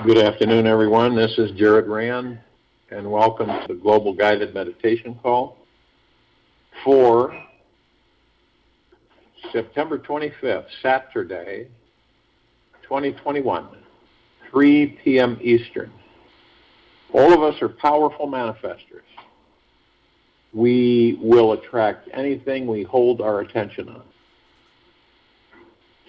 Good afternoon, everyone. This is Jared Rand, and welcome to the Global Guided Meditation Call for September 25th, Saturday, 2021, 3 p.m. Eastern. All of us are powerful manifestors. We will attract anything we hold our attention on.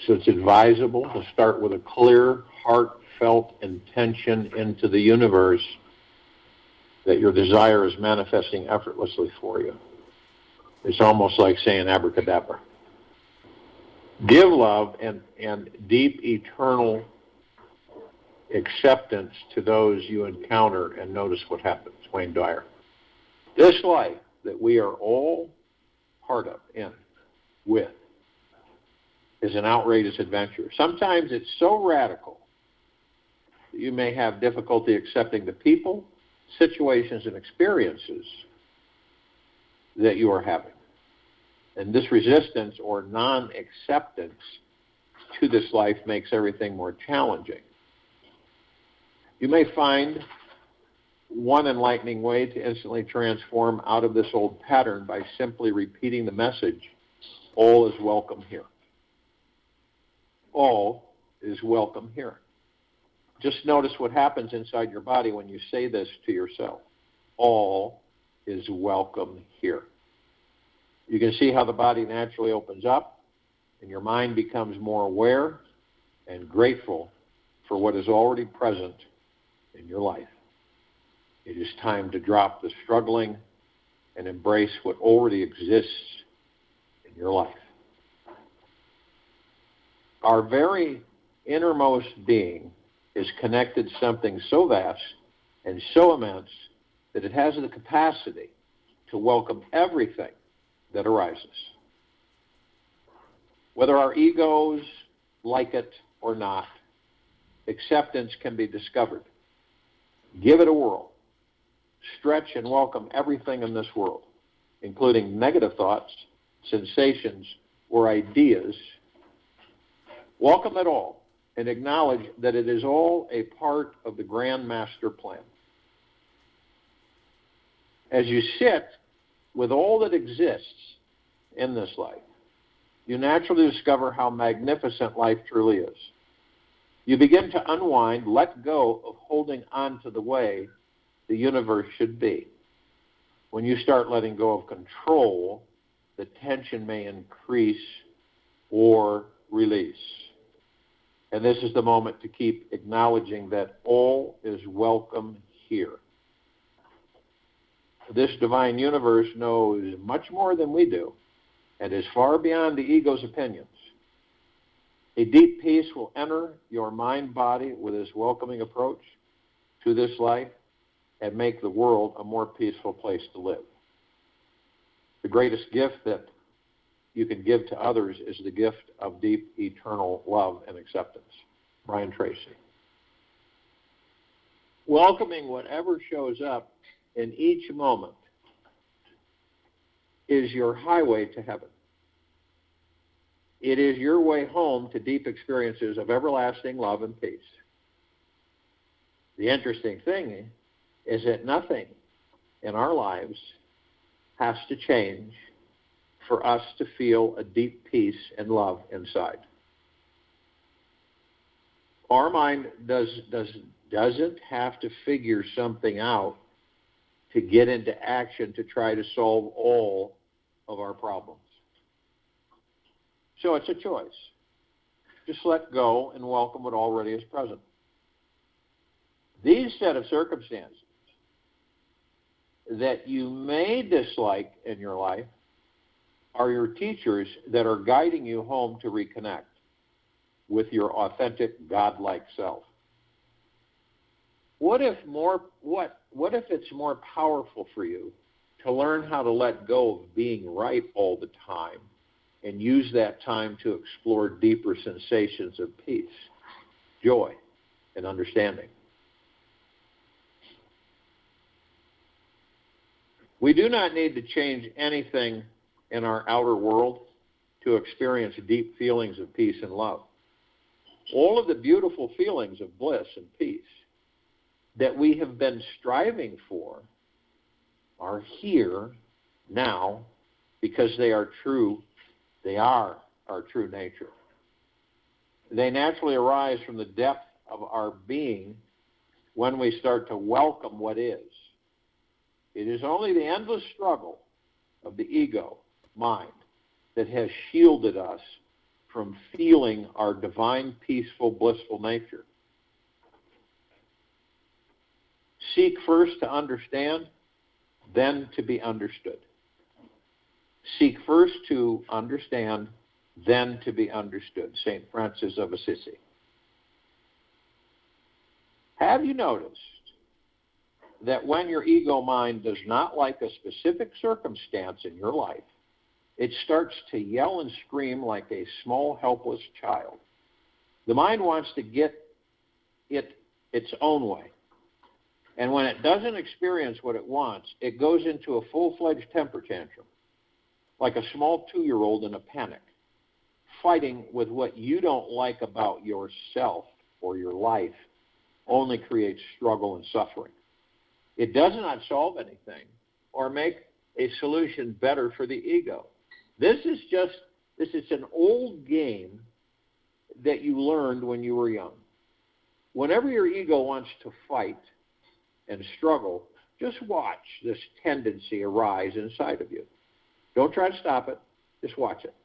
So it's advisable to start with a clear, heartfelt intention into the universe that your desire is manifesting effortlessly for you. It's almost like saying abracadabra. Give love and deep eternal acceptance to those you encounter and notice what happens. Wayne Dyer. This life that we are all part of, with, is an outrageous adventure. Sometimes it's so radical that you may have difficulty accepting the people, situations, and experiences that you are having. And this resistance or non-acceptance to this life makes everything more challenging. You may find one enlightening way to instantly transform out of this old pattern by simply repeating the message, all is welcome here. All is welcome here. Just notice what happens inside your body when you say this to yourself. All is welcome here. You can see how the body naturally opens up and your mind becomes more aware and grateful for what is already present in your life. It is time to drop the struggling and embrace what already exists in your life. Our very innermost being is connected to something so vast and so immense that it has the capacity to welcome everything that arises. Whether our egos like it or not, acceptance can be discovered. Give it a whirl. Stretch and welcome everything in this world, including negative thoughts, sensations, or ideas. Welcome it all and acknowledge that it is all a part of the grand master plan. As you sit with all that exists in this life, you naturally discover how magnificent life truly is. You begin to unwind, let go of holding on to the way the universe should be. When you start letting go of control, the tension may increase or release. And this is the moment to keep acknowledging that all is welcome here. This divine universe knows much more than we do and is far beyond the ego's opinions. A deep peace will enter your mind-body with this welcoming approach to this life and make the world a more peaceful place to live. The greatest gift that you can give to others is the gift of deep, eternal love and acceptance. Brian Tracy. Welcoming whatever shows up in each moment is your highway to heaven. It is your way home to deep experiences of everlasting love and peace. The interesting thing is that nothing in our lives has to change for us to feel a deep peace and love inside. Our mind doesn't have to figure something out to get into action to try to solve all of our problems. So it's a choice. Just let go and welcome what already is present. These set of circumstances that you may dislike in your life are your teachers that are guiding you home to reconnect with your authentic, God-like self. What if it's more powerful for you to learn how to let go of being right all the time and use that time to explore deeper sensations of peace, joy, and understanding? We do not need to change anything in our outer world to experience deep feelings of peace and love. All of the beautiful feelings of bliss and peace that we have been striving for are here now because they are true. They are our true nature. They naturally arise from the depth of our being when we start to welcome what is. It is only the endless struggle of the ego mind that has shielded us from feeling our divine, peaceful, blissful nature. Seek first to understand, then to be understood. Seek first to understand, then to be understood. St. Francis of Assisi. Have you noticed that when your ego mind does not like a specific circumstance in your life, it starts to yell and scream like a small, helpless child? The mind wants to get it its own way. And when it doesn't experience what it wants, it goes into a full-fledged temper tantrum, like a small 2-year-old in a panic, fighting with what you don't like about yourself or your life only creates struggle and suffering. It does not solve anything or make a solution better for the ego. This is an old game that you learned when you were young. Whenever your ego wants to fight and struggle, just watch this tendency arise inside of you. Don't try to stop it. Just watch it.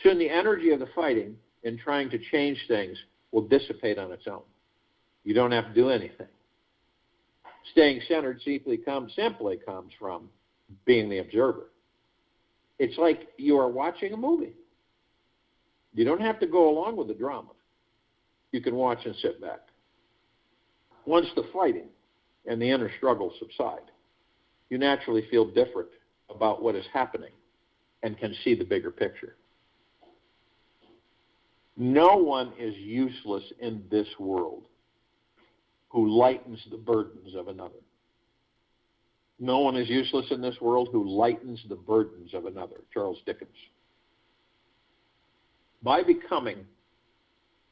Soon the energy of the fighting and trying to change things will dissipate on its own. You don't have to do anything. Staying centered simply comes from being the observer. It's like you are watching a movie. You don't have to go along with the drama. You can watch and sit back. Once the fighting and the inner struggle subside, you naturally feel different about what is happening and can see the bigger picture. No one is useless in this world who lightens the burdens of another. No one is useless in this world who lightens the burdens of another. Charles Dickens. By becoming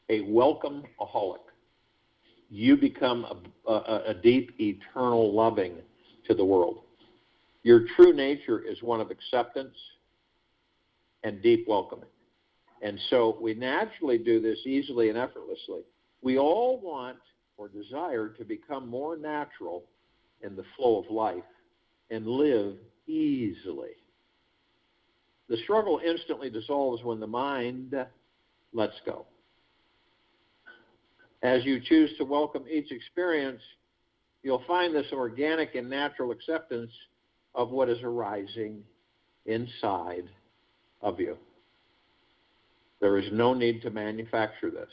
a welcome-aholic, you become a deep, eternal loving to the world. Your true nature is one of acceptance and deep welcoming. And so we naturally do this easily and effortlessly. We all want or desire to become more natural in the flow of life and live easily. The struggle instantly dissolves when the mind lets go. As you choose to welcome each experience, you'll find this organic and natural acceptance of what is arising inside of you. There is no need to manufacture this.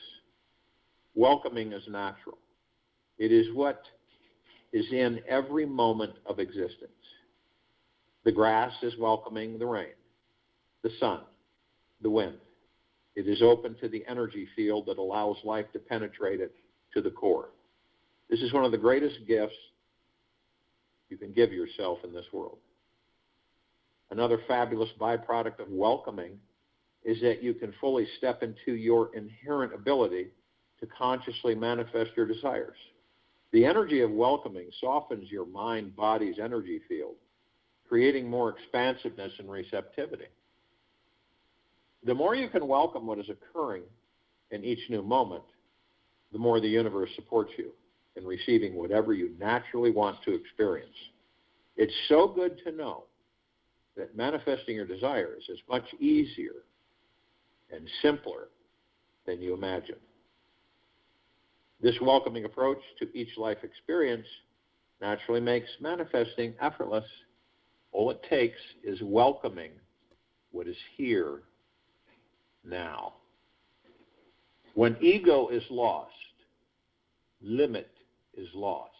Welcoming is natural. It is what is in every moment of existence. The grass is welcoming the rain, the sun, the wind. It is open to the energy field that allows life to penetrate it to the core. This is one of the greatest gifts you can give yourself in this world. Another fabulous byproduct of welcoming is that you can fully step into your inherent ability to consciously manifest your desires. The energy of welcoming softens your mind-body's energy field, creating more expansiveness and receptivity. The more you can welcome what is occurring in each new moment, the more the universe supports you in receiving whatever you naturally want to experience. It's so good to know that manifesting your desires is much easier and simpler than you imagine. This welcoming approach to each life experience naturally makes manifesting effortless. All it takes is welcoming what is here now. When ego is lost, limit is lost.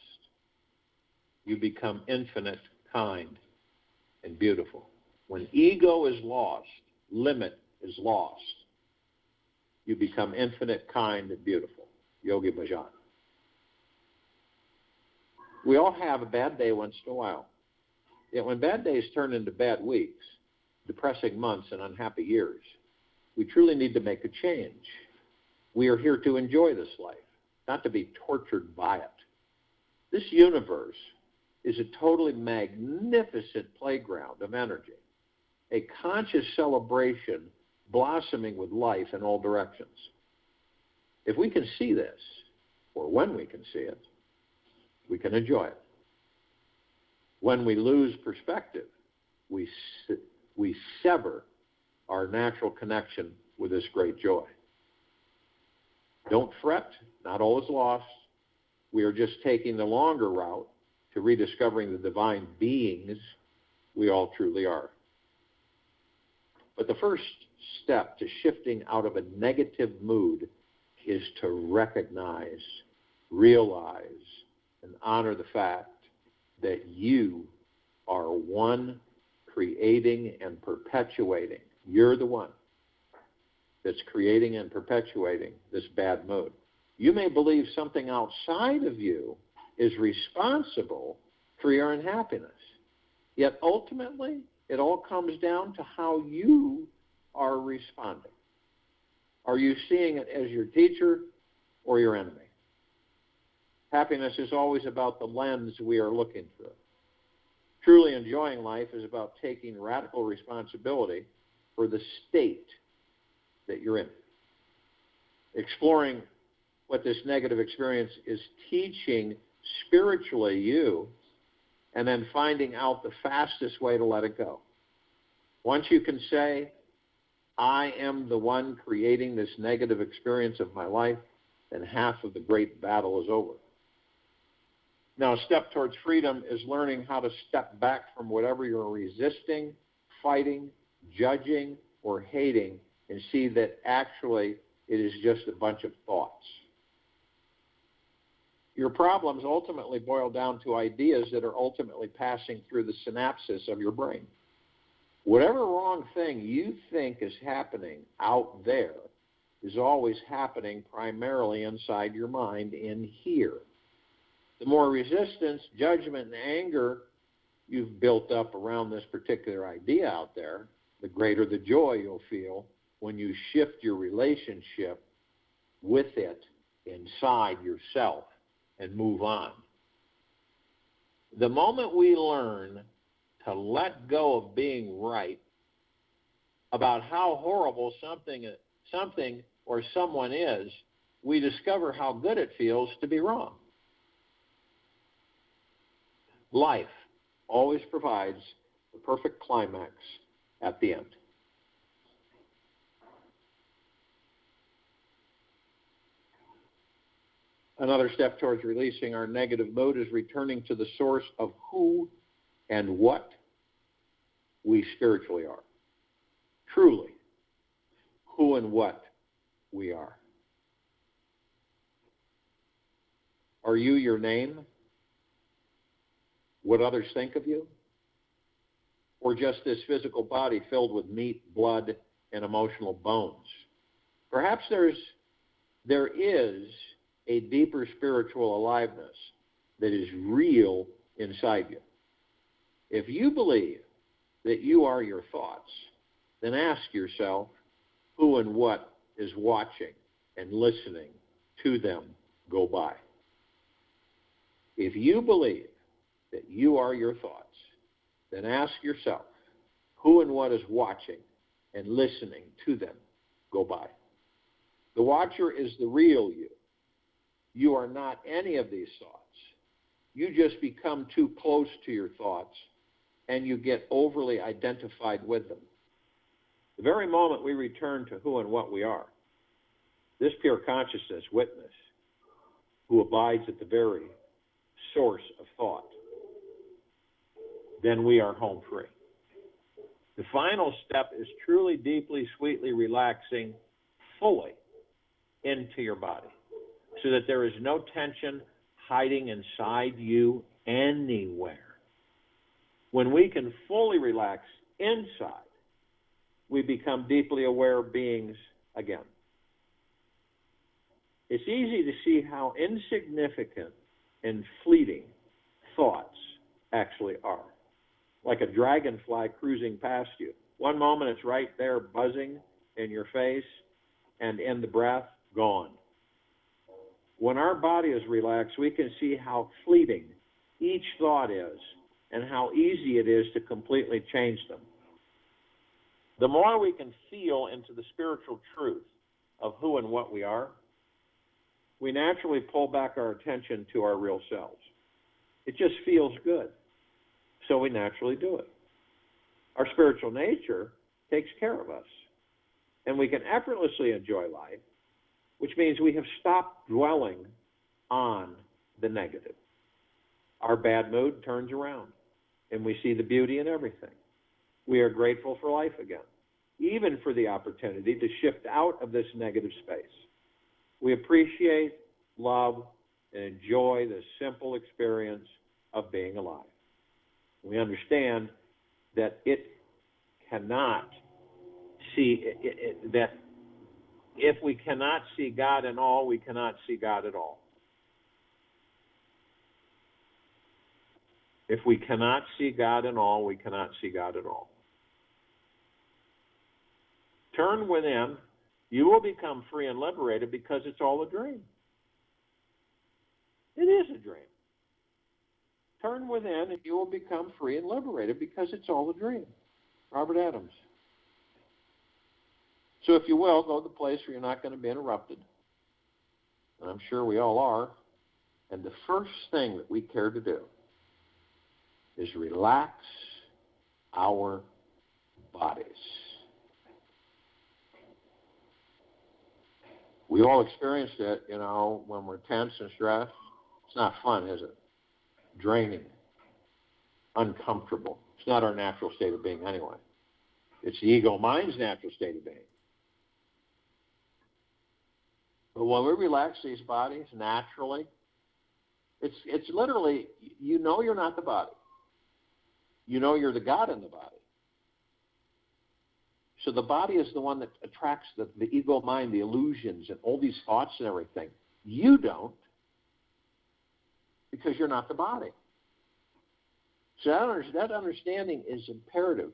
You become infinite, kind, and beautiful. When ego is lost, limit is lost. You become infinite, kind, and beautiful. Yogi Bhajan. We all have a bad day once in a while. Yet when bad days turn into bad weeks, depressing months, and unhappy years, we truly need to make a change. We are here to enjoy this life, not to be tortured by it. This universe is a totally magnificent playground of energy, a conscious celebration blossoming with life in all directions. If we can see this, or when we can see it, we can enjoy it. When we lose perspective, we sever our natural connection with this great joy. Don't fret, not all is lost. We are just taking the longer route to rediscovering the divine beings we all truly are. But the first step to shifting out of a negative mood is to recognize, realize, and honor the fact that you are one creating and perpetuating. You're the one that's creating and perpetuating this bad mood. You may believe something outside of you is responsible for your unhappiness. Yet ultimately, it all comes down to how you are responding. Are you seeing it as your teacher or your enemy? Happiness is always about the lens we are looking through. Truly enjoying life is about taking radical responsibility for the state that you're in. Exploring what this negative experience is teaching spiritually you, and then finding out the fastest way to let it go. Once you can say, I am the one creating this negative experience of my life, then half of the great battle is over. Now, a step towards freedom is learning how to step back from whatever you're resisting, fighting, judging, or hating, and see that actually it is just a bunch of thoughts. Your problems ultimately boil down to ideas that are ultimately passing through the synapses of your brain. Whatever wrong thing you think is happening out there is always happening primarily inside your mind in here. The more resistance, judgment, and anger you've built up around this particular idea out there, the greater the joy you'll feel when you shift your relationship with it inside yourself and move on. The moment we learn to let go of being right about how horrible something or someone is, we discover how good it feels to be wrong. Life always provides the perfect climax at the end. Another step towards releasing our negative mood is returning to the source of who and what we spiritually are. Truly, who and what we are. Are you your name? What others think of you? Or just this physical body filled with meat, blood, and emotional bones? Perhaps there is a deeper spiritual aliveness that is real inside you. If you believe that you are your thoughts, then ask yourself who and what is watching and listening to them go by. If you believe that you are your thoughts, then ask yourself who and what is watching and listening to them go by. The watcher is the real you. You are not any of these thoughts. You just become too close to your thoughts and you get overly identified with them. The very moment we return to who and what we are, this pure consciousness witness who abides at the very source of thought, then we are home free. The final step is truly, deeply, sweetly relaxing fully into your body so that there is no tension hiding inside you anywhere. When we can fully relax inside, we become deeply aware beings again. It's easy to see how insignificant and fleeting thoughts actually are. Like a dragonfly cruising past you. One moment it's right there buzzing in your face, and in the breath, gone. When our body is relaxed, we can see how fleeting each thought is and how easy it is to completely change them. The more we can feel into the spiritual truth of who and what we are, we naturally pull back our attention to our real selves. It just feels good, so we naturally do it. Our spiritual nature takes care of us, and we can effortlessly enjoy life, which means we have stopped dwelling on the negative. Our bad mood turns around, and we see the beauty in everything. We are grateful for life again, even for the opportunity to shift out of this negative space. We appreciate, love, and enjoy the simple experience of being alive. We understand that it cannot see, that if we cannot see God in all, we cannot see God at all. If we cannot see God in all, we cannot see God at all. Turn within, you will become free and liberated because it's all a dream. It is a dream. Turn within and you will become free and liberated because it's all a dream. Robert Adams. So if you will, go to the place where you're not going to be interrupted. And I'm sure we all are. And the first thing that we care to do is relax our bodies. We all experienced it, when we're tense and stressed. It's not fun, is it? Draining, uncomfortable. It's not our natural state of being anyway. It's the ego mind's natural state of being. But when we relax these bodies naturally, it's literally, you're not the body. You're the God in the body. So the body is the one that attracts the ego mind, the illusions, and all these thoughts and everything. You don't, because you're not the body. So that understanding is imperative.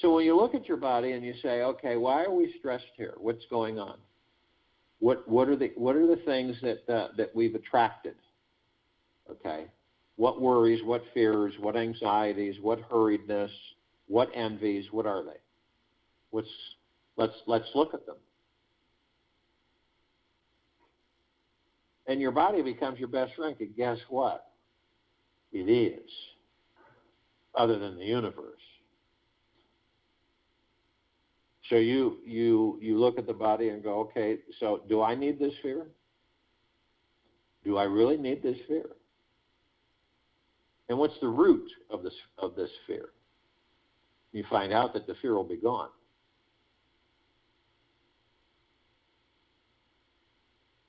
So when you look at your body and you say, okay, why are we stressed here? What's going on? What are the things that we've attracted? Okay, what worries, what fears, what anxieties, what hurriedness, what envies? What are they? Let's look at them. And your body becomes your best friend. And guess what? It is, other than the universe. So you look at the body and go, okay, so do I need this fear? Do I really need this fear? And what's the root of this fear? You find out that the fear will be gone.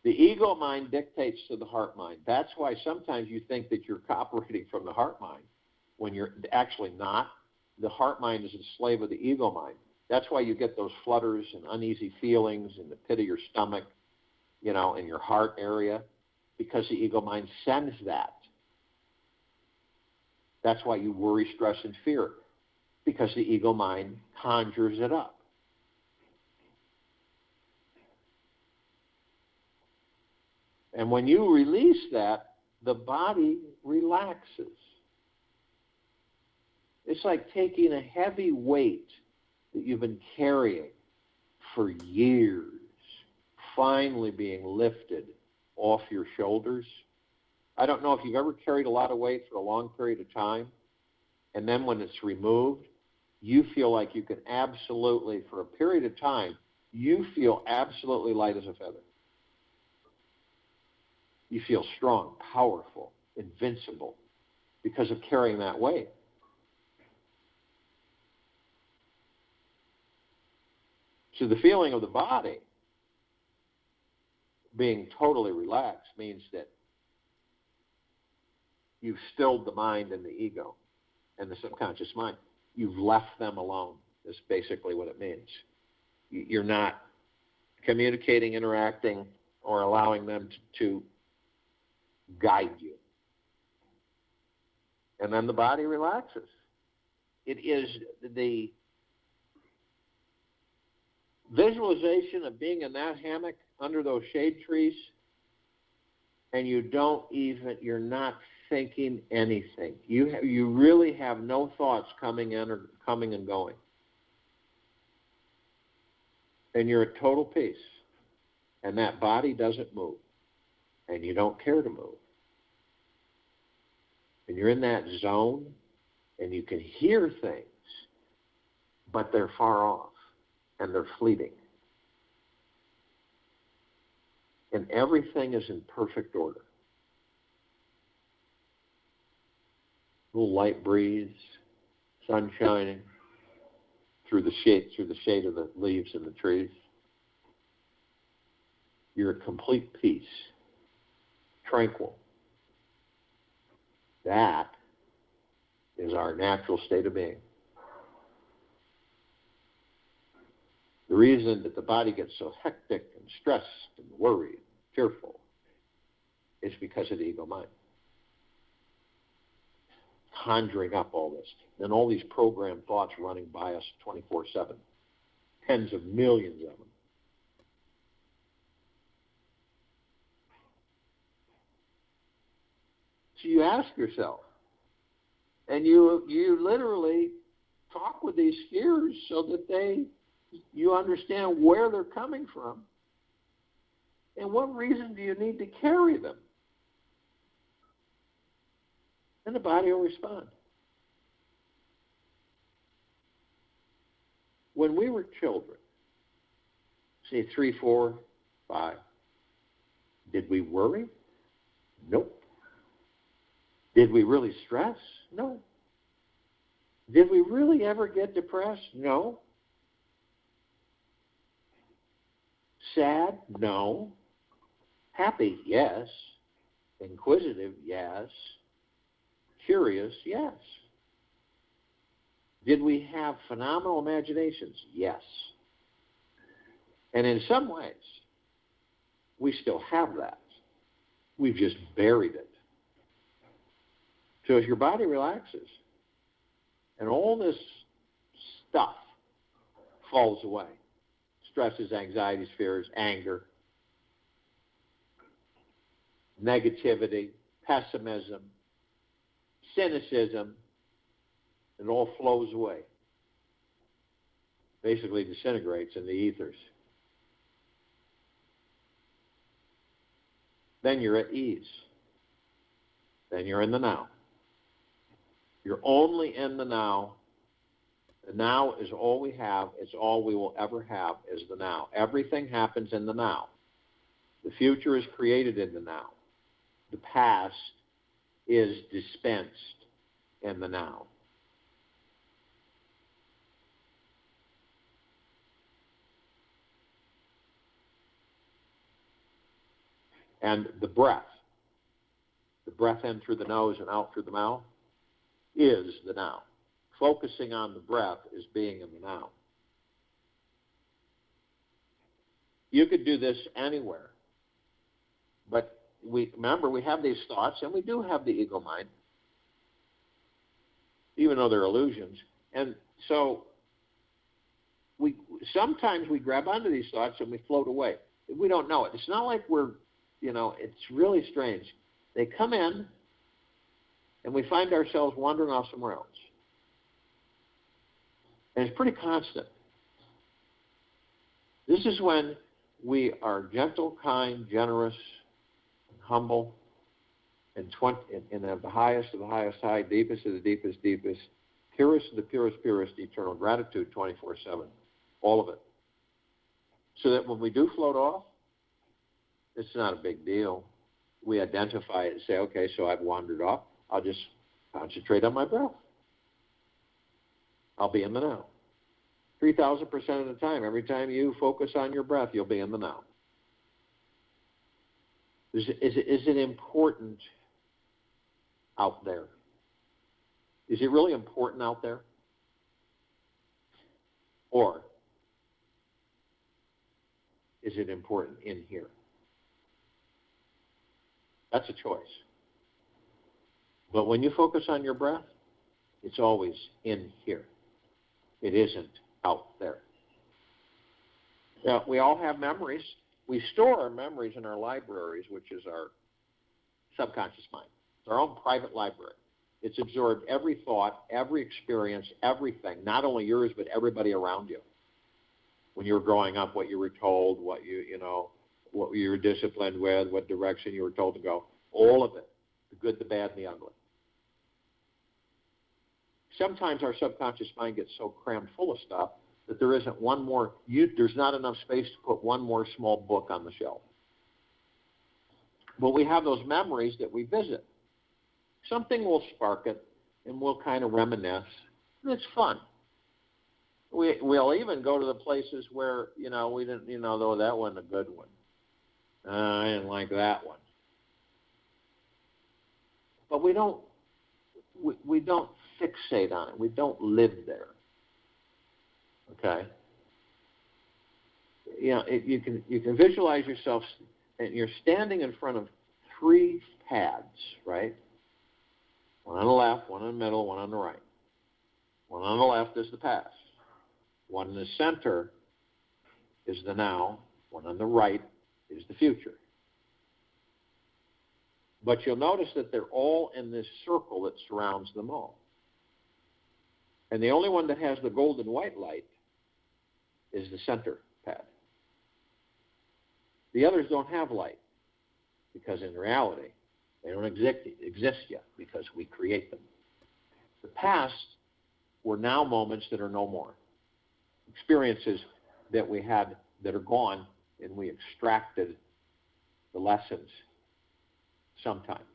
The ego mind dictates to the heart mind. That's why sometimes you think that you're operating from the heart mind when you're actually not. The heart mind is the slave of the ego mind. That's why you get those flutters and uneasy feelings in the pit of your stomach, in your heart area, because the ego mind sends that. That's why you worry, stress, and fear, because the ego mind conjures it up. And when you release that, the body relaxes. It's like taking a heavy weight that you've been carrying for years, finally being lifted off your shoulders. I don't know if you've ever carried a lot of weight for a long period of time, and then when it's removed, you feel like you can absolutely, for a period of time, you feel absolutely light as a feather. You feel strong, powerful, invincible because of carrying that weight. So the feeling of the body being totally relaxed means that you've stilled the mind and the ego and the subconscious mind. You've left them alone, is basically what it means. You're not communicating, interacting, or allowing them to guide you. And then the body relaxes. It is the visualization of being in that hammock under those shade trees and you're not thinking anything. You really have no thoughts coming in or coming and going. And you're at total peace. And that body doesn't move. And you don't care to move. And you're in that zone, and you can hear things, but they're far off, and they're fleeting. And everything is in perfect order. A little light breeze, sun shining through the shade of the leaves and the trees. You're at complete peace, tranquil. That is our natural state of being. The reason that the body gets so hectic and stressed and worried and fearful is because of the ego mind. Conjuring up all this. And all these programmed thoughts running by us 24/7. Tens of millions of them. So you ask yourself, and you literally talk with these fears so that you understand where they're coming from and what reason do you need to carry them. And the body will respond. When we were children, say 3, 4, 5, did we worry? Nope. Did we really stress? No. Did we really ever get depressed? No. Sad? No. Happy? Yes. Inquisitive? Yes. Curious? Yes. Did we have phenomenal imaginations? Yes. And in some ways, we still have that. We've just buried it. So as your body relaxes, and all this stuff falls away, stresses, anxieties, fears, anger, negativity, pessimism, cynicism, it all flows away. Basically disintegrates in the ethers. Then you're at ease. Then you're in the now. You're only in the now. The now is all we have. It's all we will ever have is the now. Everything happens in the now. The future is created in the now. The past is dispensed in the now. And the breath in through the nose and out through the mouth, is the now. Focusing on the breath is being in the now. You could do this anywhere. But we have these thoughts, and we do have the ego mind, even though they're illusions. And so sometimes we grab onto these thoughts and we float away. We don't know it. It's not like it's really strange. They come in, and we find ourselves wandering off somewhere else. And it's pretty constant. This is when we are gentle, kind, generous, humble, and of the highest of the highest high, deepest of the deepest, deepest, purest of the purest, purest, eternal gratitude 24/7. All of it. So that when we do float off, it's not a big deal. We identify it and say, okay, so I've wandered off. I'll just concentrate on my breath. I'll be in the now. 3,000% of the time, every time you focus on your breath, you'll be in the now. Is it important out there? Is it really important out there? Or is it important in here? That's a choice. But when you focus on your breath, it's always in here. It isn't out there. Now, we all have memories. We store our memories in our libraries, which is our subconscious mind. It's our own private library. It's absorbed every thought, every experience, everything, not only yours, but everybody around you. When you were growing up, what you were told, what you were disciplined with, what direction you were told to go, all of it, the good, the bad, and the ugly. Sometimes our subconscious mind gets so crammed full of stuff that there isn't one more, there's not enough space to put one more small book on the shelf. But we have those memories that we visit. Something will spark it, and we'll kind of reminisce, and it's fun. We'll even go to the places where, we didn't, though that wasn't a good one. I didn't like that one. But we don't fixate on it. We don't live there. Okay? You can visualize yourself, and you're standing in front of 3 pads, right? One on the left, one in the middle, one on the right. One on the left is the past. One in the center is the now. One on the right is the future. But you'll notice that they're all in this circle that surrounds them all. And the only one that has the golden white light is the center pad. The others don't have light, because in reality, they don't exist yet, because we create them. The past were now moments that are no more. Experiences that we had that are gone, and we extracted the lessons sometime.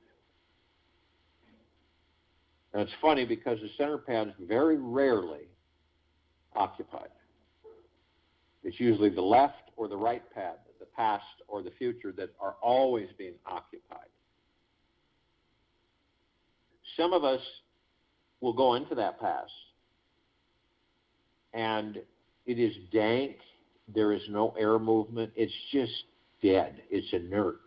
And it's funny because the center pad is very rarely occupied. It's usually the left or the right pad, the past or the future, that are always being occupied. Some of us will go into that past, and it is dank. There is no air movement. It's just dead. It's inert.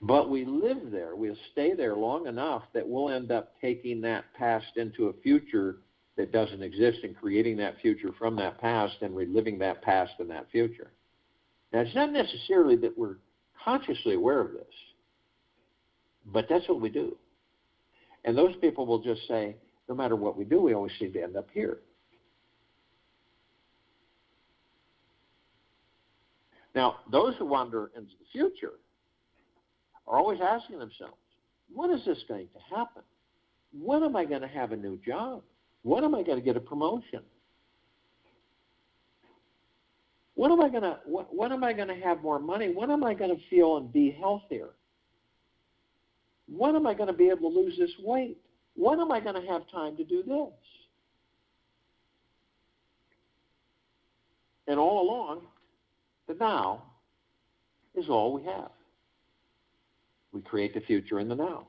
But we live there. We'll stay there long enough that we'll end up taking that past into a future that doesn't exist, and creating that future from that past and reliving that past and that future. Now, it's not necessarily that we're consciously aware of this, but that's what we do. And those people will just say, no matter what we do, we always seem to end up here. Now, those who wander into the future are always asking themselves, when is this going to happen? When am I going to have a new job? When am I going to get a promotion? When am I going to have more money? When am I going to feel and be healthier? When am I going to be able to lose this weight? When am I going to have time to do this? And all along, the now is all we have. We create the future in the now.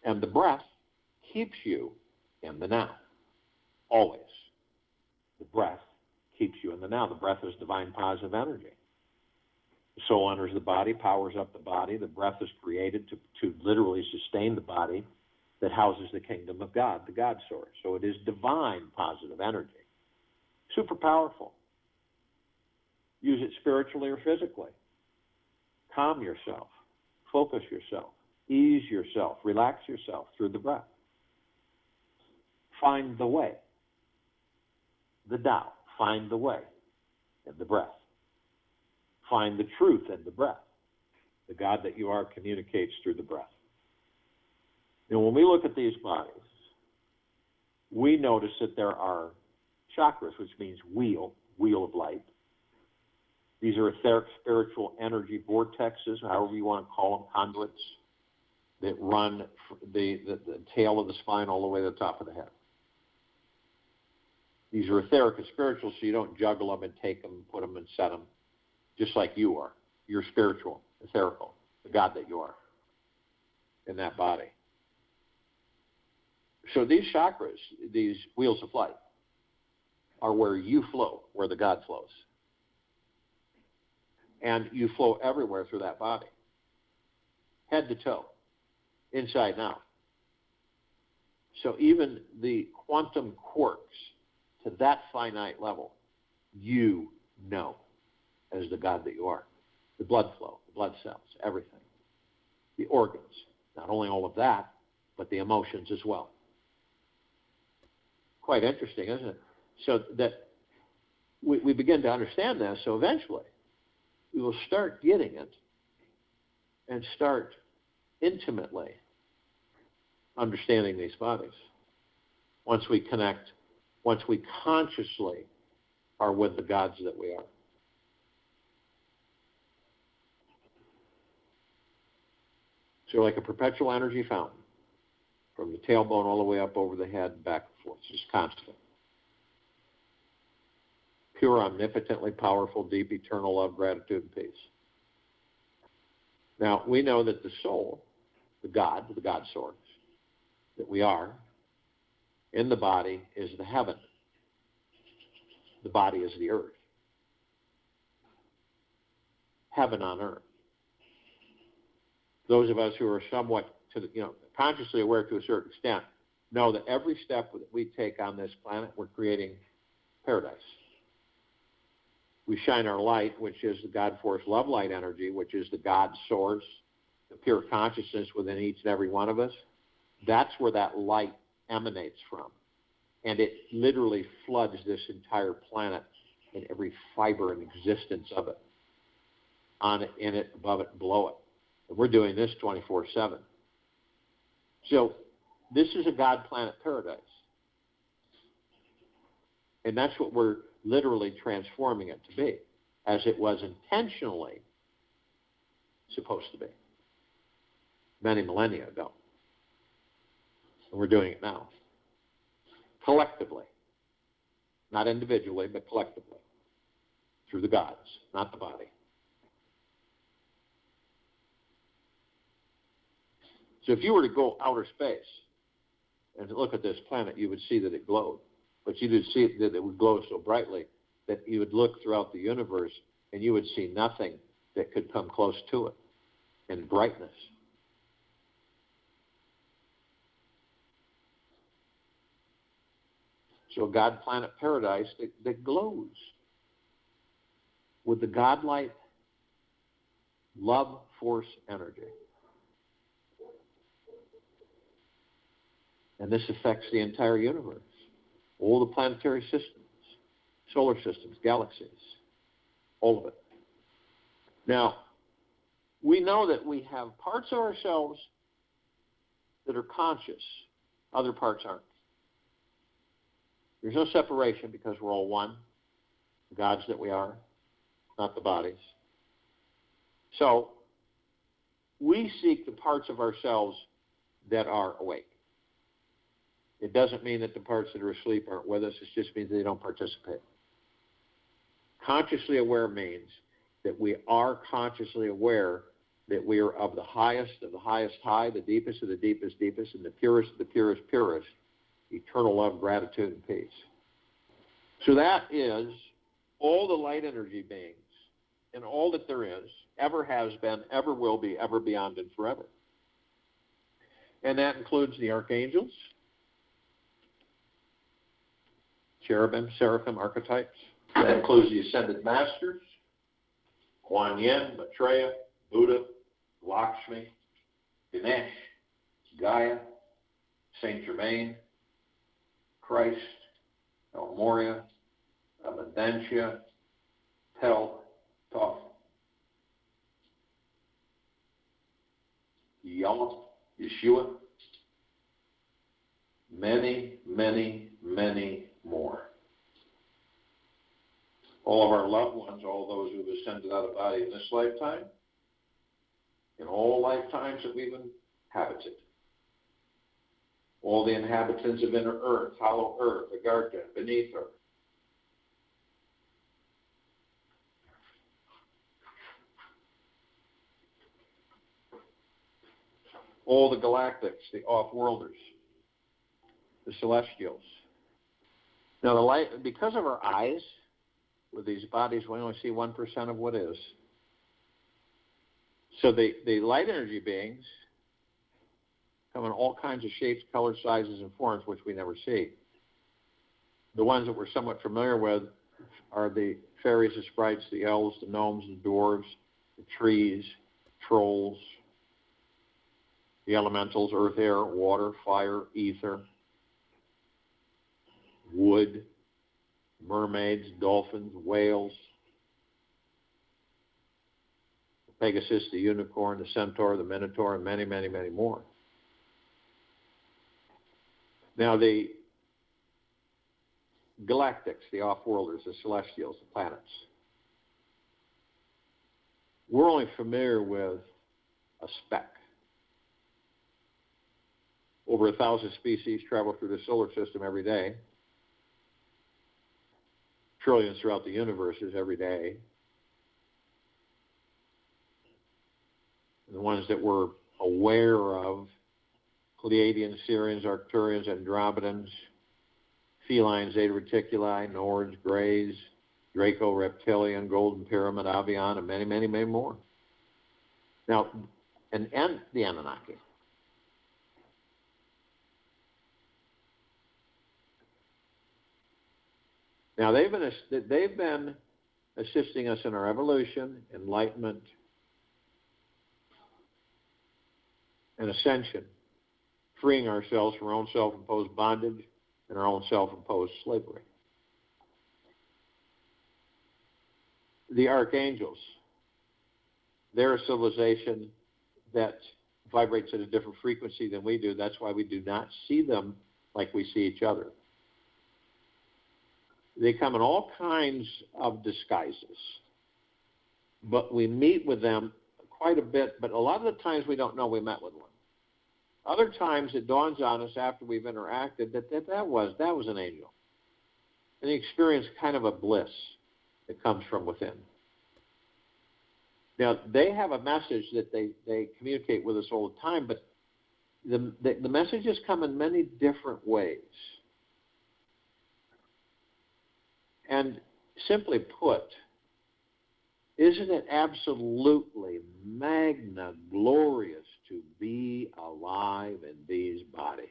And the breath keeps you in the now. Always. The breath keeps you in the now. The breath is divine positive energy. The soul enters the body, powers up the body. The breath is created to literally sustain the body that houses the kingdom of God, the God source. So it is divine positive energy. Super powerful. Use it spiritually or physically. Calm yourself. Focus yourself. Ease yourself. Relax yourself through the breath. Find the way. The Tao. Find the way in the breath. Find the truth in the breath. The God that you are communicates through the breath. And when we look at these bodies, we notice that there are chakras, which means wheel of light. These are etheric spiritual energy vortexes, however you want to call them, conduits, that run the tail of the spine all the way to the top of the head. These are etheric and spiritual, so you don't juggle them and take them, put them and set them, just like you are. You're spiritual, etherical, the God that you are in that body. So these chakras, these wheels of light, are where you flow, where the God flows. And you flow everywhere through that body, head to toe, inside and out. So even the quantum quarks, to that finite level, you know as the God that you are. the blood flow, the blood cells, everything, the organs, not only all of that, but the emotions as well. Quite interesting, isn't it? So that we begin to understand this, so eventually we will start getting it and start intimately understanding these bodies. Once we connect, once we consciously are with the gods that we are. So like a perpetual energy fountain, from the tailbone all the way up over the head, back and forth, just constant. Pure, omnipotently powerful, deep, eternal love, gratitude, and peace. Now, we know that the soul, the God source, that we are, in the body is the heaven. The body is the earth. Heaven on earth. Those of us who are somewhat, consciously aware to a certain extent, know that every step that we take on this planet, we're creating paradise. We shine our light, which is the God force love light energy, which is the God source, the pure consciousness within each and every one of us. That's where that light emanates from. And it literally floods this entire planet and every fiber and existence of it. On it, in it, above it, below it. And we're doing this 24/7. So this is a God planet paradise. And that's what we're literally transforming it to be, as it was intentionally supposed to be many millennia ago. And we're doing it now. Collectively. Not individually, but collectively. Through the gods, not the body. So if you were to go outer space and look at this planet, you would see that it glowed. But you would see that it would glow so brightly that you would look throughout the universe and you would see nothing that could come close to it in brightness. So a God planet paradise that glows with the godlike love force energy. And this affects the entire universe, all the planetary systems, solar systems, galaxies, all of it. Now, we know that we have parts of ourselves that are conscious, other parts aren't. There's no separation because we're all one, the gods that we are, not the bodies. So, we seek the parts of ourselves that are awake. It doesn't mean that the parts that are asleep aren't with us. It just means they don't participate. Consciously aware means that we are consciously aware that we are of the highest high, the deepest of the deepest deepest, and the purest of the purest purest, eternal love, gratitude, and peace. So that is all the light energy beings and all that there is, ever has been, ever will be, ever beyond, and forever. And that includes the archangels, cherubim, seraphim, archetypes. That includes the ascended masters, Kuan Yin, Maitreya, Buddha, Lakshmi, Ganesh, Gaia, Saint Germain, Christ, El Morya, Abundantia, Tel, Toph, Yeshua, many, many, many more. All of our loved ones, all those who have ascended out of body in this lifetime, in all lifetimes that we've inhabited. All the inhabitants of inner earth, hollow earth, Agartha, beneath earth. All the galactics, the off-worlders, the celestials. Now, the light, because of our eyes, with these bodies, we only see 1% of what is. So the light energy beings come in all kinds of shapes, colors, sizes, and forms, which we never see. The ones that we're somewhat familiar with are the fairies, the sprites, the elves, the gnomes, the dwarves, the trees, trolls, the elementals, earth, air, water, fire, ether, wood, mermaids, dolphins, whales, the Pegasus, the unicorn, the centaur, the minotaur, and many, many, many more. Now, the galactics, the off-worlders, the celestials, the planets, we're only familiar with a speck. Over 1,000 species travel through the solar system every day. Trillions throughout the universes every day. And the ones that we're aware of, Pleiadians, Sirians, Arcturians, Andromedans, felines, Zeta Reticuli, Nords, Greys, Draco, Reptilian, Golden Pyramid, Avian, and many, many, many more. Now, and the Anunnaki. Now, they've been assisting us in our evolution, enlightenment, and ascension, freeing ourselves from our own self-imposed bondage and our own self-imposed slavery. The archangels, they're a civilization that vibrates at a different frequency than we do. That's why we do not see them like we see each other. They come in all kinds of disguises, but we meet with them quite a bit, but a lot of the times we don't know we met with one. Other times it dawns on us after we've interacted that was an angel. And you experience kind of a bliss that comes from within. Now, they have a message that they communicate with us all the time, but the messages come in many different ways. And simply put, isn't it absolutely magna glorious to be alive in these bodies?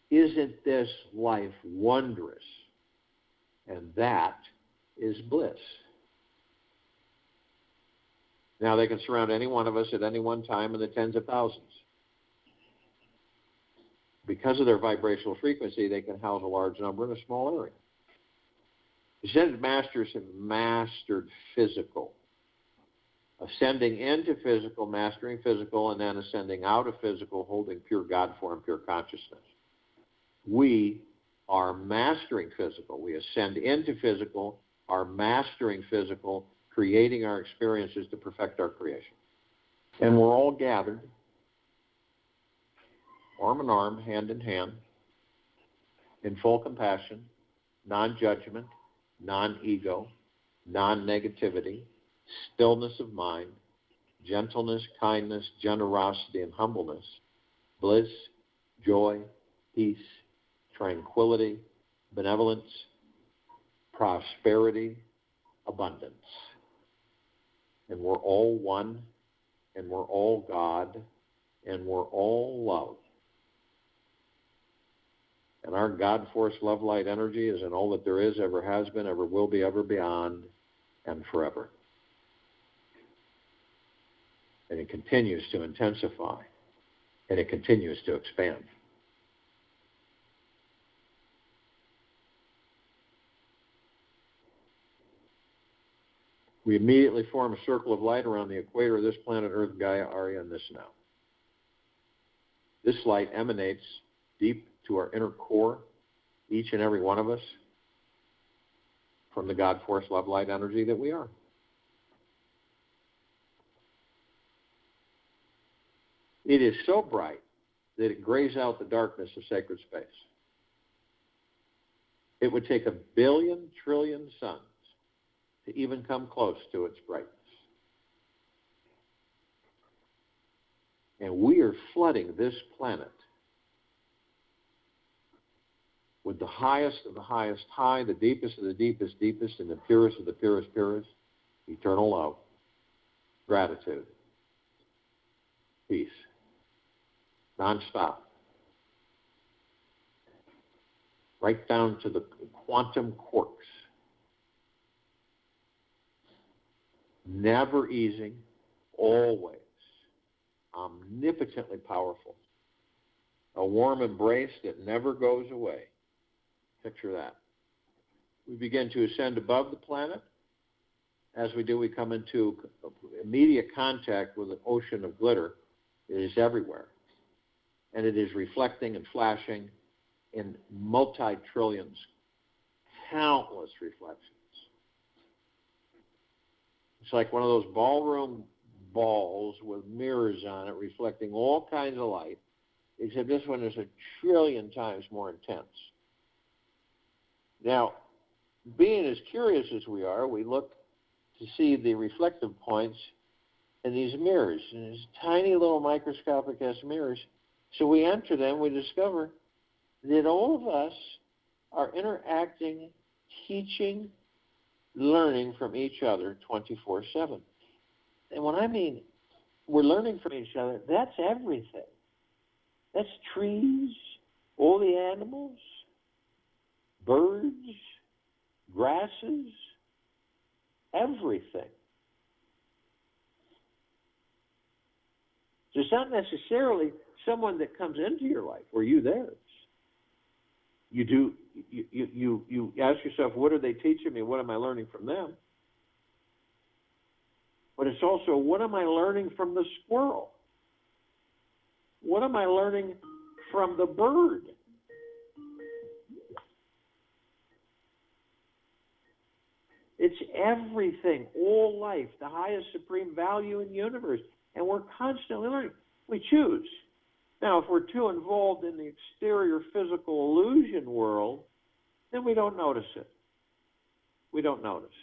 Isn't this life wondrous? And that is bliss. Now, they can surround any one of us at any one time in the tens of thousands. Because of their vibrational frequency, they can house a large number in a small area. Ascended masters have mastered physical, ascending into physical, mastering physical, and then ascending out of physical, holding pure God form, pure consciousness. We are mastering physical. We ascend into physical, are mastering physical, creating our experiences to perfect our creation. And we're all gathered, arm in arm, hand in hand, in full compassion, non-judgment, non-ego, non-negativity, stillness of mind, gentleness, kindness, generosity, and humbleness, bliss, joy, peace, tranquility, benevolence, prosperity, abundance. And we're all one, and we're all God, and we're all love. And our God force, love, light, energy is in all that there is, ever has been, ever will be, ever beyond, and forever. And it continues to intensify, and it continues to expand. We immediately form a circle of light around the equator of this planet, Earth, Gaia, Arya, and this now. This light emanates deep to our inner core, each and every one of us, from the God force, love, light, energy that we are. It is so bright that it grays out the darkness of sacred space. It would take 1 billion trillion suns to even come close to its brightness. And we are flooding this planet with the highest of the highest high, the deepest of the deepest deepest, and the purest of the purest purest, eternal love, gratitude, peace, nonstop, right down to the quantum quarks. never easing, always, omnipotently powerful. A warm embrace that never goes away. Picture that. We begin to ascend above the planet. As we do, we come into immediate contact with an ocean of glitter. It is everywhere. And it is reflecting and flashing in multi-trillions, countless reflections. It's like one of those ballroom balls with mirrors on it reflecting all kinds of light, except this one is 1 trillion times more intense. Now, being as curious as we are, we look to see the reflective points in these mirrors, in these tiny little microscopic-esque mirrors. So we enter them, we discover that all of us are interacting, teaching, learning from each other 24/7. And when I mean we're learning from each other, that's everything. That's trees, all the animals, birds, grasses, everything. So it's not necessarily someone that comes into your life or you theirs. You ask yourself, what are they teaching me? What am I learning from them? But it's also, what am I learning from the squirrel? What am I learning from the bird? It's everything, all life, the highest supreme value in the universe. And we're constantly learning. We choose. Now, if we're too involved in the exterior physical illusion world, then we don't notice it. We don't notice.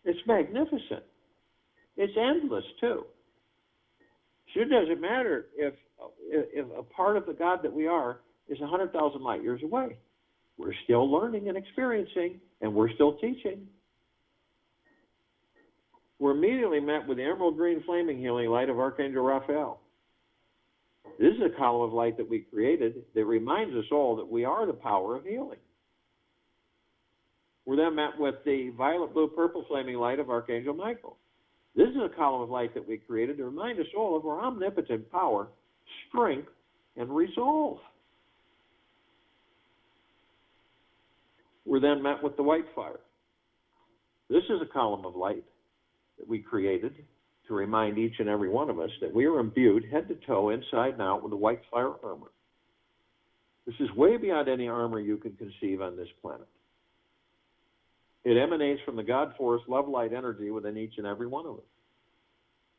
It's magnificent. It's endless, too. Sure doesn't matter if a part of the God that we are is 100,000 light years away. We're still learning and experiencing, and we're still teaching. We're immediately met with the emerald green flaming healing light of Archangel Raphael. This is a column of light that we created that reminds us all that we are the power of healing. We're then met with the violet, blue, purple flaming light of Archangel Michael. This is a column of light that we created to remind us all of our omnipotent power, strength, and resolve. We're then met with the white fire. This is a column of light that we created to remind each and every one of us that we are imbued head to toe, inside and out, with the white fire armor. This is way beyond any armor you can conceive on this planet. It emanates from the God force, love, light, energy within each and every one of us.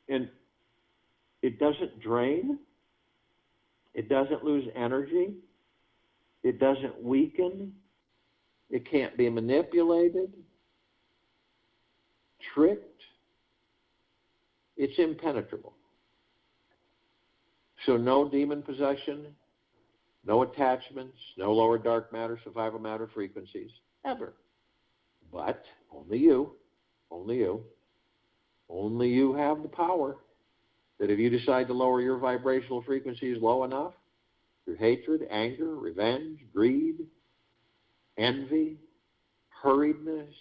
And it doesn't drain. It doesn't lose energy. It doesn't weaken. It can't be manipulated, tricked. It's impenetrable. So no demon possession, no attachments, no lower dark matter, survival matter frequencies, ever. But only you have the power that if you decide to lower your vibrational frequencies low enough, through hatred, anger, revenge, greed, envy, hurriedness,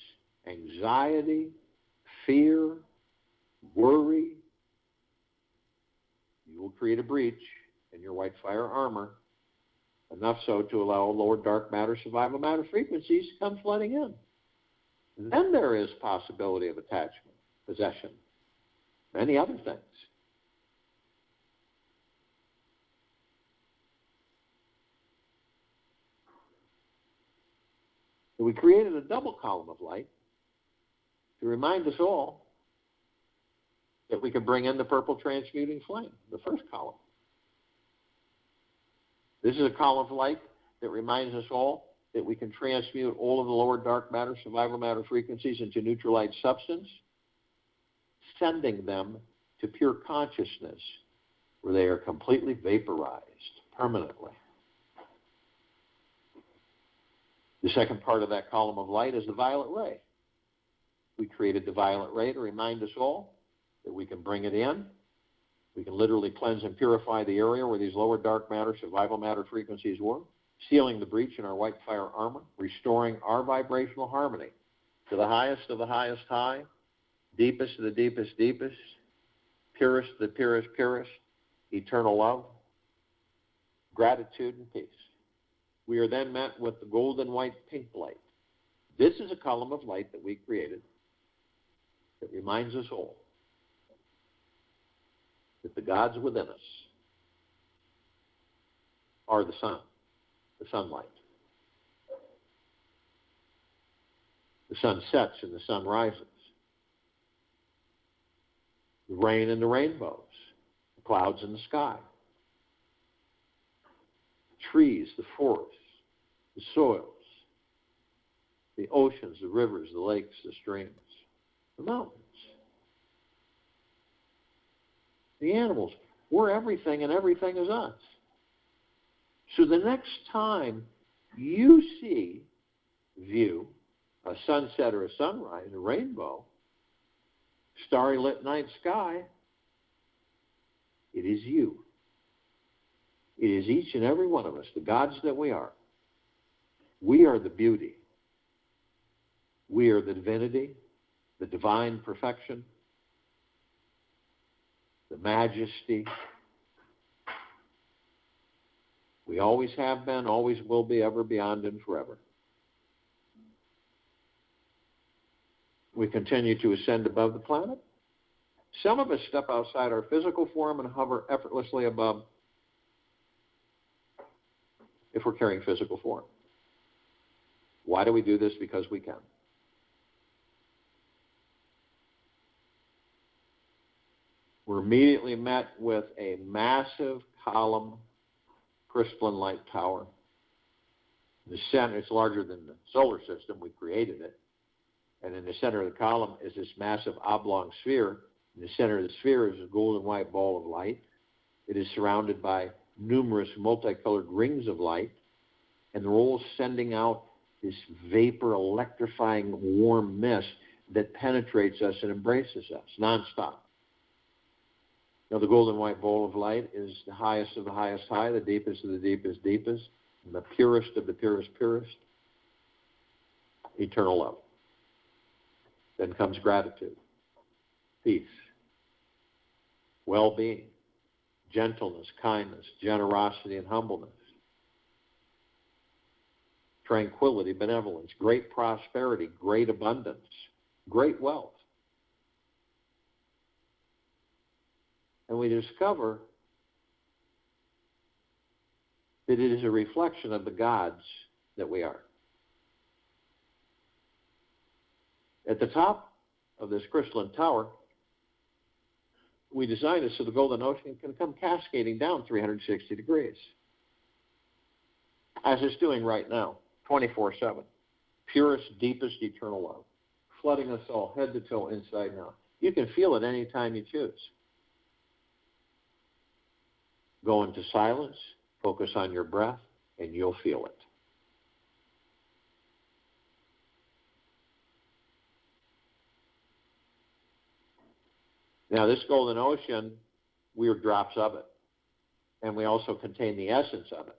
anxiety, fear, worry, you will create a breach in your white fire armor, enough so to allow lower dark matter, survival matter frequencies to come flooding in. Then there is possibility of attachment, possession, many other things. So we created a double column of light to remind us all that we could bring in the purple transmuting flame, the first column. This is a column of light that reminds us all that we can transmute all of the lower dark matter, survival matter frequencies into neutral light substance, sending them to pure consciousness where they are completely vaporized permanently. The second part of that column of light is the violet ray. We created the violet ray to remind us all that we can bring it in. We can literally cleanse and purify the area where these lower dark matter, survival matter frequencies were, sealing the breach in our white fire armor, restoring our vibrational harmony to the highest of the highest high, deepest of the deepest, deepest, purest of the purest, purest, eternal love, gratitude, and peace. We are then met with the golden white pink light. This is a column of light that we created that reminds us all that the gods within us are the sun, the sunlight. The sun sets and the sun rises. The rain and the rainbows, the clouds in the sky, trees, the forests, the soils, the oceans, the rivers, the lakes, the streams, the mountains, the animals. We're everything and everything is us. So the next time you view a sunset or a sunrise, a rainbow, starry lit night sky, it is you. It is each and every one of us, the gods that we are. We are the beauty. We are the divinity, the divine perfection, the majesty. We always have been, always will be, ever, beyond, and forever. We continue to ascend above the planet. Some of us step outside our physical form and hover effortlessly above if we're carrying physical form. Why do we do this? Because we can. We're immediately met with a massive column, crystalline light tower. The center, it's larger than the solar system. We created it. And in the center of the column is this massive oblong sphere. In the center of the sphere is a golden white ball of light. It is surrounded by numerous multicolored rings of light, and they're all sending out this vapor, electrifying, warm mist that penetrates us and embraces us nonstop. Now, the golden white ball of light is the highest of the highest high, the deepest of the deepest deepest, and the purest of the purest purest, eternal love. Then comes gratitude, peace, well-being, gentleness, kindness, generosity, and humbleness, tranquility, benevolence, great prosperity, great abundance, great wealth. And we discover that it is a reflection of the gods that we are. At the top of this crystalline tower, we designed it so the golden ocean can come cascading down 360 degrees, as it's doing right now, 24/7. Purest, deepest, eternal love, flooding us all head to toe, inside and out. You can feel it any time you choose. Go into silence, focus on your breath, and you'll feel it. Now, this golden ocean, we are drops of it, and we also contain the essence of it.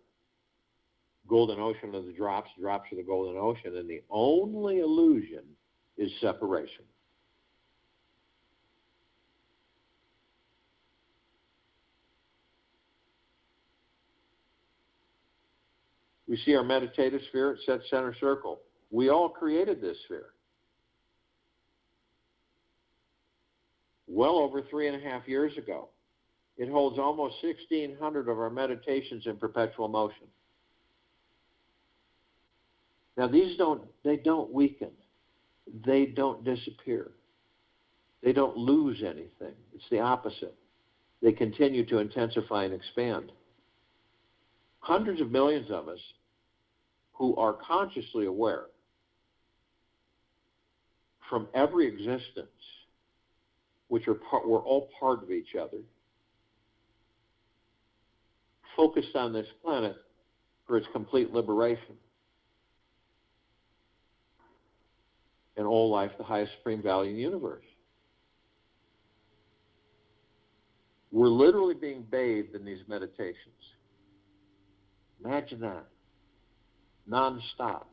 Golden ocean of the drops, drops of the golden ocean, and the only illusion is separation. We see our meditative sphere at set center circle. We all created this sphere. Well over 3.5 years ago. It holds almost 1,600 of our meditations in perpetual motion. Now, they don't weaken. They don't disappear. They don't lose anything. It's the opposite. They continue to intensify and expand. Hundreds of millions of us who are consciously aware from every existence, which we're all part of each other, focused on this planet for its complete liberation. And all life, the highest supreme value in the universe. We're literally being bathed in these meditations. Imagine that. Non-stop.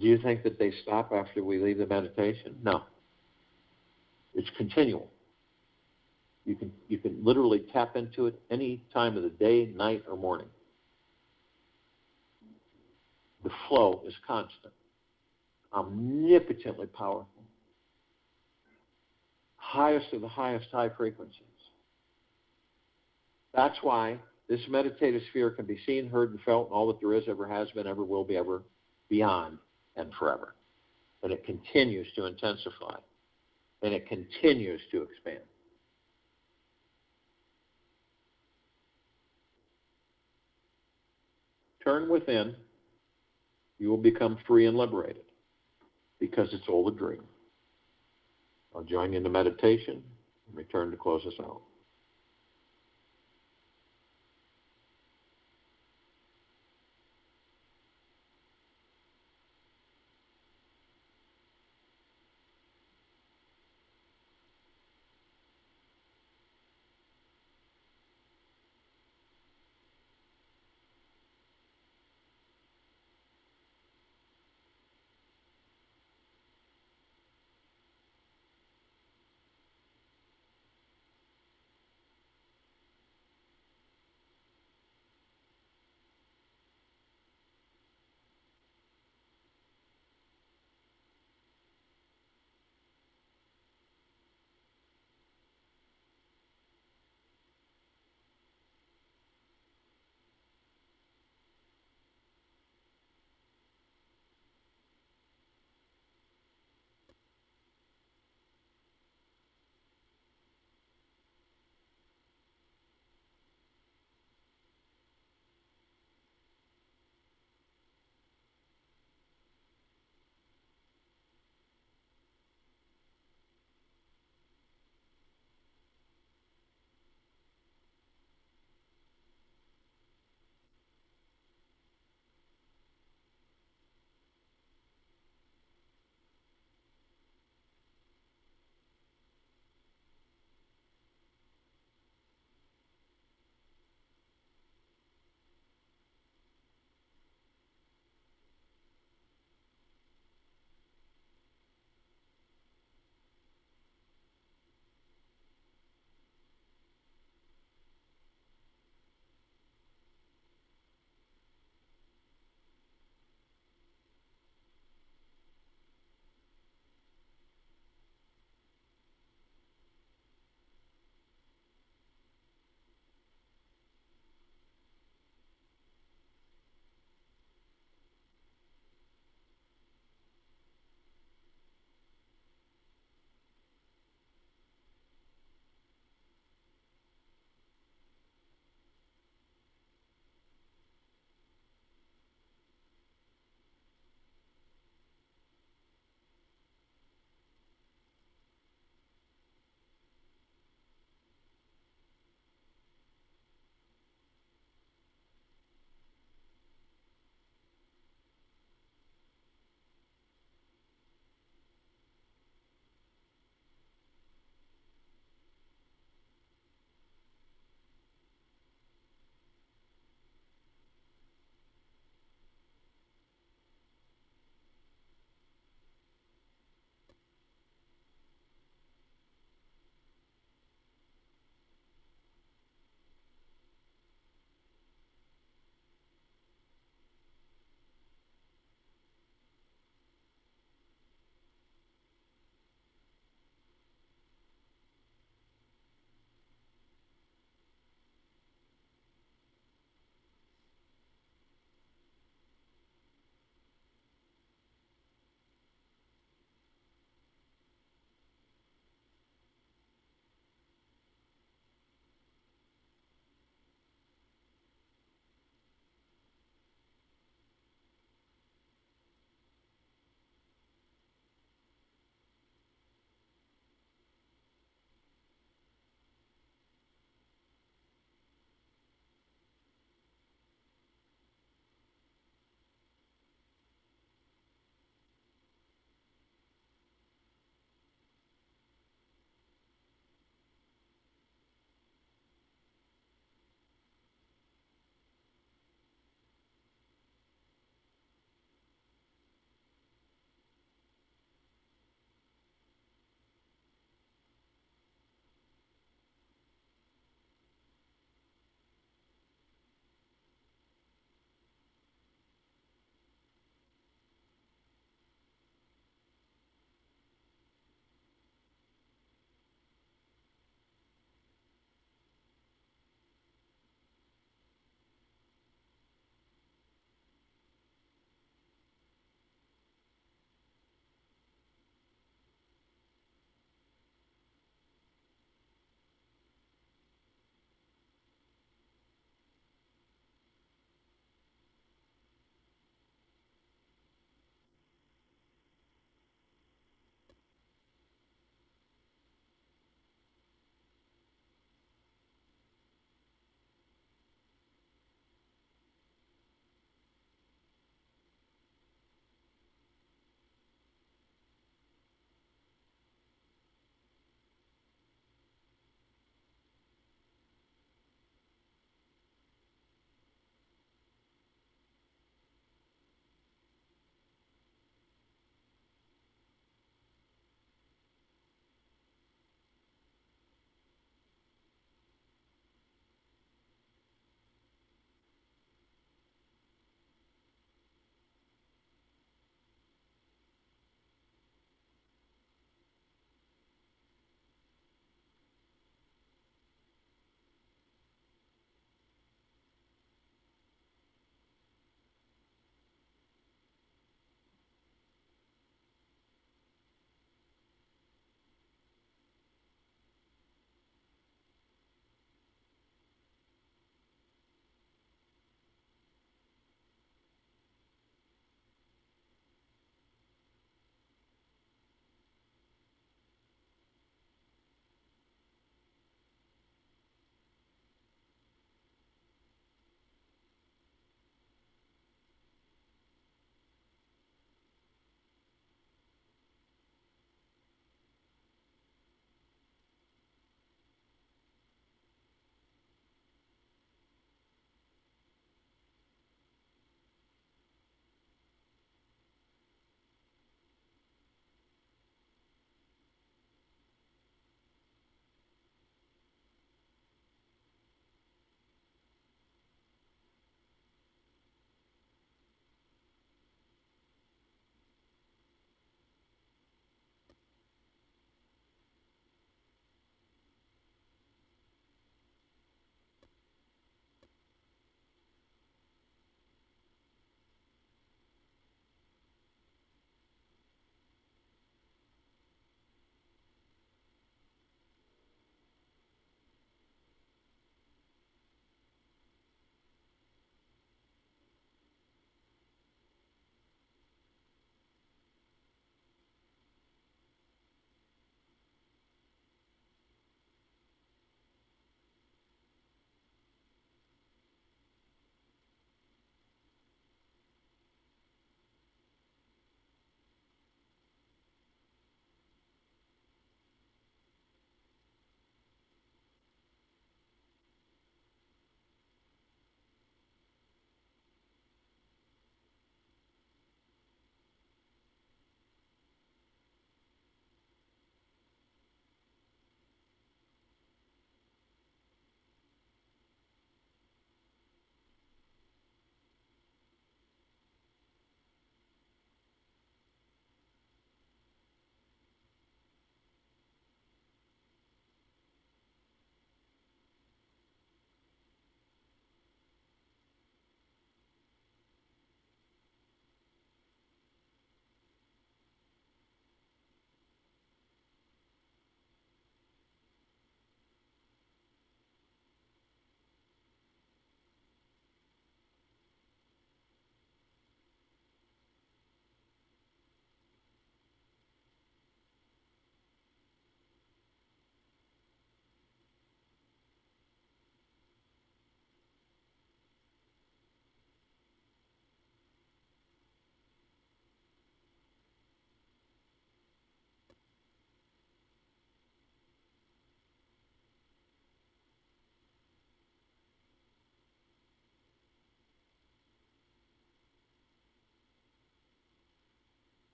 Do you think that they stop after we leave the meditation? No. It's continual. You can literally tap into it any time of the day, night, or morning. The flow is constant, omnipotently powerful. Highest of the highest high frequencies. That's why this meditative sphere can be seen, heard, and felt, and all that there is, ever has been, ever will be, ever beyond, and forever. And it continues to intensify. And it continues to expand. Turn within, you will become free and liberated, because it's all a dream. I'll join you in the meditation and return to close us out.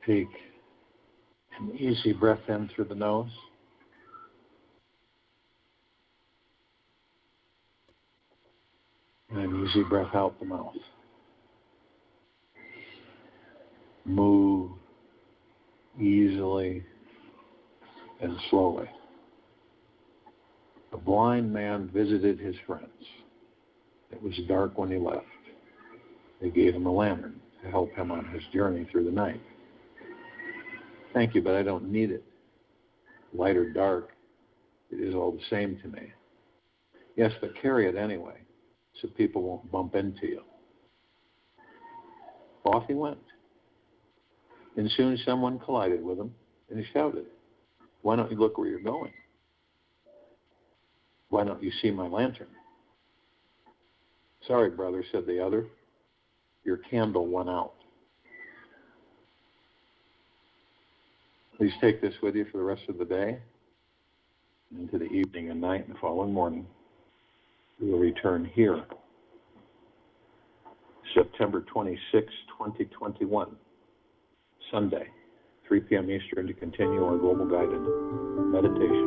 Take an easy breath in through the nose. And an easy breath out the mouth. Move easily and slowly. A blind man visited his friends. It was dark when he left. They gave him a lantern to help him on his journey through the night. Thank you, but I don't need it. Light or dark, it is all the same to me. Yes, but carry it anyway, so people won't bump into you. Off he went. And soon someone collided with him, and he shouted, "Why don't you look where you're going? Why don't you see my lantern?" "Sorry, brother," said the other. "Your candle went out." Please take this with you for the rest of the day, into the evening and night and the following morning. We will return here, September 26, 2021, Sunday, 3 p.m. Eastern, to continue our global guided meditation